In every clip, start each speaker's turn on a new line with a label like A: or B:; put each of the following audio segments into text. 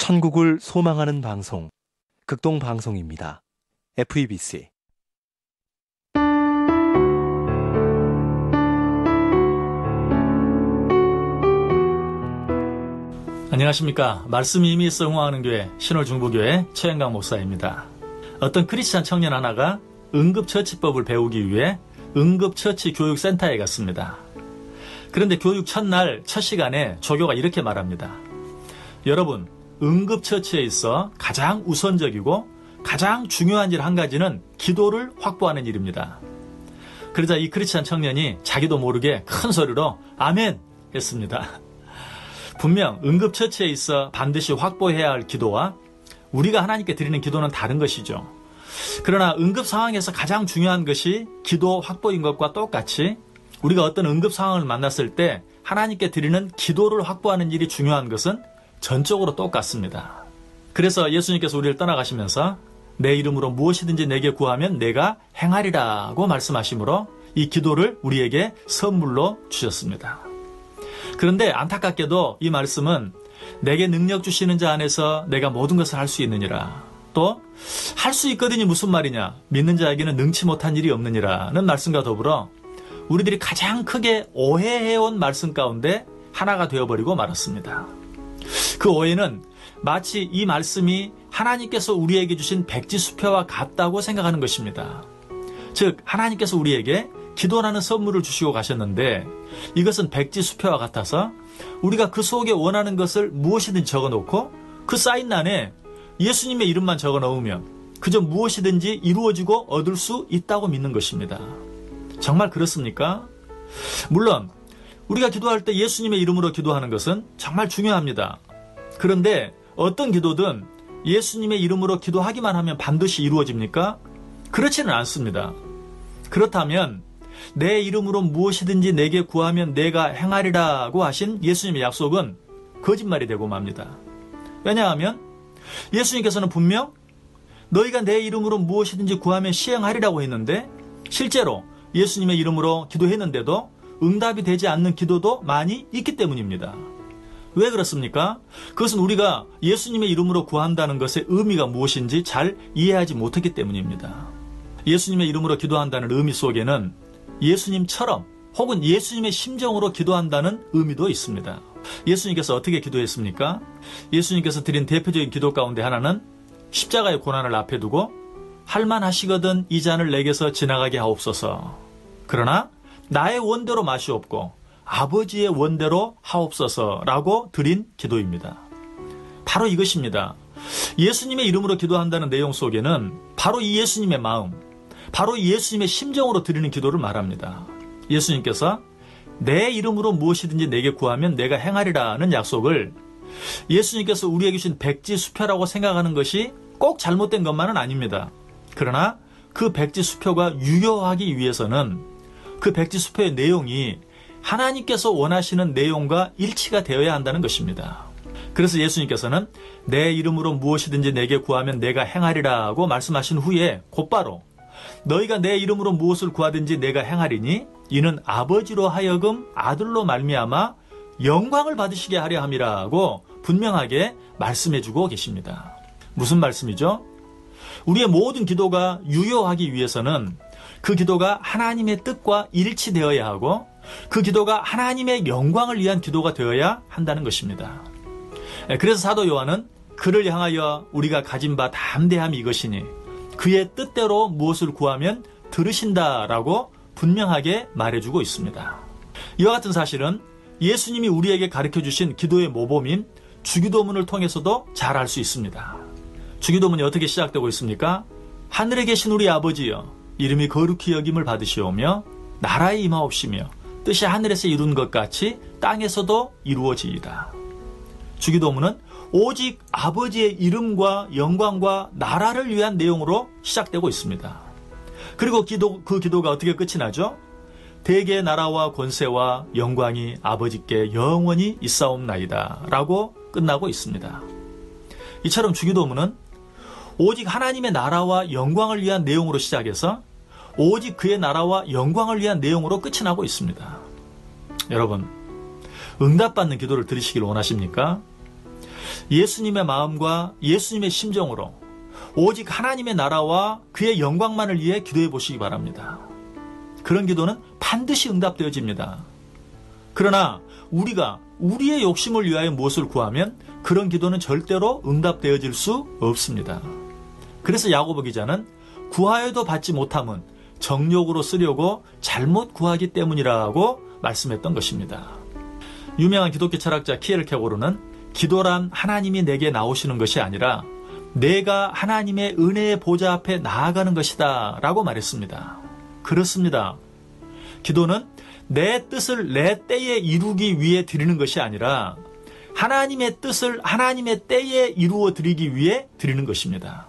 A: 천국을 소망하는 방송, 극동방송입니다. FEBC.
B: 안녕하십니까. 말씀이 이미 성공하는 교회 신월중부교회 최영강 목사입니다. 어떤 크리스찬 청년 하나가 응급처치법을 배우기 위해 응급처치 교육센터에 갔습니다. 그런데 교육 첫날 첫 시간에 조교가 이렇게 말합니다. 여러분, 응급처치에 있어 가장 우선적이고 가장 중요한 일 한 가지는 기도를 확보하는 일입니다. 그러자 이 크리스찬 청년이 자기도 모르게 큰 소리로 아멘 했습니다. 분명 응급처치에 있어 반드시 확보해야 할 기도와 우리가 하나님께 드리는 기도는 다른 것이죠. 그러나 응급 상황에서 가장 중요한 것이 기도 확보인 것과 똑같이 우리가 어떤 응급 상황을 만났을 때 하나님께 드리는 기도를 확보하는 일이 중요한 것은 전적으로 똑같습니다. 그래서 예수님께서 우리를 떠나가시면서 내 이름으로 무엇이든지 내게 구하면 내가 행하리라고 말씀하시므로 이 기도를 우리에게 선물로 주셨습니다. 그런데 안타깝게도 이 말씀은 내게 능력 주시는 자 안에서 내가 모든 것을 할 수 있느니라, 또 할 수 있거든이 무슨 말이냐, 믿는 자에게는 능치 못한 일이 없느니라는 말씀과 더불어 우리들이 가장 크게 오해해온 말씀 가운데 하나가 되어버리고 말았습니다. 그 오해는 마치 이 말씀이 하나님께서 우리에게 주신 백지수표와 같다고 생각하는 것입니다. 즉 하나님께서 우리에게 기도라는 선물을 주시고 가셨는데 이것은 백지수표와 같아서 우리가 그 속에 원하는 것을 무엇이든지 적어놓고 그 사인란에 예수님의 이름만 적어놓으면 그저 무엇이든지 이루어지고 얻을 수 있다고 믿는 것입니다. 정말 그렇습니까? 물론 우리가 기도할 때 예수님의 이름으로 기도하는 것은 정말 중요합니다. 그런데 어떤 기도든 예수님의 이름으로 기도하기만 하면 반드시 이루어집니까? 그렇지는 않습니다. 그렇다면 내 이름으로 무엇이든지 내게 구하면 내가 행하리라고 하신 예수님의 약속은 거짓말이 되고 맙니다. 왜냐하면 예수님께서는 분명 너희가 내 이름으로 무엇이든지 구하면 시행하리라고 했는데 실제로 예수님의 이름으로 기도했는데도 응답이 되지 않는 기도도 많이 있기 때문입니다. 왜 그렇습니까? 그것은 우리가 예수님의 이름으로 구한다는 것의 의미가 무엇인지 잘 이해하지 못했기 때문입니다. 예수님의 이름으로 기도한다는 의미 속에는 예수님처럼 혹은 예수님의 심정으로 기도한다는 의미도 있습니다. 예수님께서 어떻게 기도했습니까? 예수님께서 드린 대표적인 기도 가운데 하나는 십자가의 고난을 앞에 두고 할만하시거든 이 잔을 내게서 지나가게 하옵소서. 그러나 나의 원대로 마시옵고 아버지의 원대로 하옵소서라고 드린 기도입니다. 바로 이것입니다. 예수님의 이름으로 기도한다는 내용 속에는 바로 이 예수님의 마음, 바로 이 예수님의 심정으로 드리는 기도를 말합니다. 예수님께서 내 이름으로 무엇이든지 내게 구하면 내가 행하리라는 약속을 예수님께서 우리에게 주신 백지수표라고 생각하는 것이 꼭 잘못된 것만은 아닙니다. 그러나 그 백지수표가 유효하기 위해서는 그 백지수표의 내용이 하나님께서 원하시는 내용과 일치가 되어야 한다는 것입니다. 그래서 예수님께서는 내 이름으로 무엇이든지 내게 구하면 내가 행하리라고 말씀하신 후에 곧바로 너희가 내 이름으로 무엇을 구하든지 내가 행하리니 이는 아버지로 하여금 아들로 말미암아 영광을 받으시게 하려 함이라고 분명하게 말씀해주고 계십니다. 무슨 말씀이죠? 우리의 모든 기도가 유효하기 위해서는 그 기도가 하나님의 뜻과 일치되어야 하고 그 기도가 하나님의 영광을 위한 기도가 되어야 한다는 것입니다. 그래서 사도 요한은 그를 향하여 우리가 가진 바 담대함이 이것이니 그의 뜻대로 무엇을 구하면 들으신다라고 분명하게 말해주고 있습니다. 이와 같은 사실은 예수님이 우리에게 가르쳐주신 기도의 모범인 주기도문을 통해서도 잘 알 수 있습니다. 주기도문이 어떻게 시작되고 있습니까? 하늘에 계신 우리 아버지여 이름이 거룩히 여김을 받으시오며 나라에 임하옵시며 뜻이 하늘에서 이룬 것 같이 땅에서도 이루어지이다. 주기도문은 오직 아버지의 이름과 영광과 나라를 위한 내용으로 시작되고 있습니다. 그리고 그 기도가 어떻게 끝이 나죠? 대개의 나라와 권세와 영광이 아버지께 영원히 있사옵나이다 라고 끝나고 있습니다. 이처럼 주기도문은 오직 하나님의 나라와 영광을 위한 내용으로 시작해서 오직 그의 나라와 영광을 위한 내용으로 끝이 나고 있습니다. 여러분, 응답받는 기도를 들으시길 원하십니까? 예수님의 마음과 예수님의 심정으로 오직 하나님의 나라와 그의 영광만을 위해 기도해 보시기 바랍니다. 그런 기도는 반드시 응답되어집니다. 그러나 우리가 우리의 욕심을 위하여 무엇을 구하면 그런 기도는 절대로 응답되어질 수 없습니다. 그래서 야고보 기자는 구하여도 받지 못함은 정욕으로 쓰려고 잘못 구하기 때문이라고 말씀했던 것입니다. 유명한 기독교 철학자 키에르케고르는 기도란 하나님이 내게 나오시는 것이 아니라 내가 하나님의 은혜의 보좌 앞에 나아가는 것이다 라고 말했습니다. 그렇습니다. 기도는 내 뜻을 내 때에 이루기 위해 드리는 것이 아니라 하나님의 뜻을 하나님의 때에 이루어 드리기 위해 드리는 것입니다.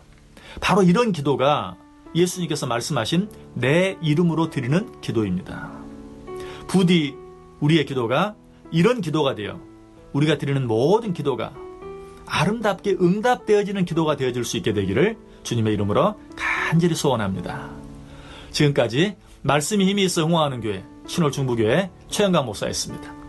B: 바로 이런 기도가 예수님께서 말씀하신 내 이름으로 드리는 기도입니다. 부디 우리의 기도가 이런 기도가 되어 우리가 드리는 모든 기도가 아름답게 응답되어지는 기도가 되어질 수 있게 되기를 주님의 이름으로 간절히 소원합니다. 지금까지 말씀이 힘이 있어 흥황하는 교회 신월중부교회 최영강 목사였습니다.